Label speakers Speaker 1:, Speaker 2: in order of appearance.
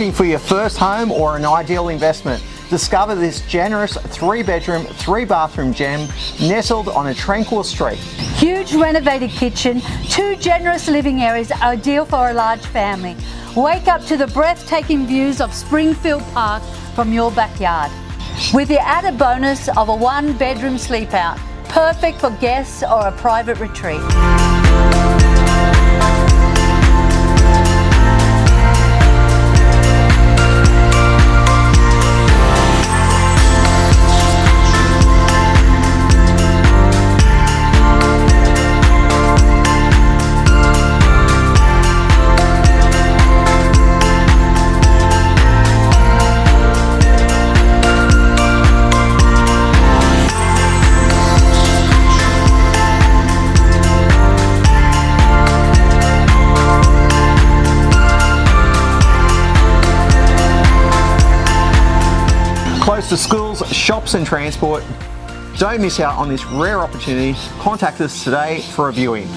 Speaker 1: Looking for your first home or an ideal investment? Discover this generous 3-bedroom, 3-bathroom gem nestled on a tranquil street.
Speaker 2: Huge renovated kitchen, 2 generous living areas ideal for a large family. Wake up to the breathtaking views of Springfield Park from your backyard. With the added bonus of a 1-bedroom sleep out, perfect for guests or a private retreat.
Speaker 1: Close to schools, shops and transport. Don't miss out on this rare opportunity. Contact us today for a viewing.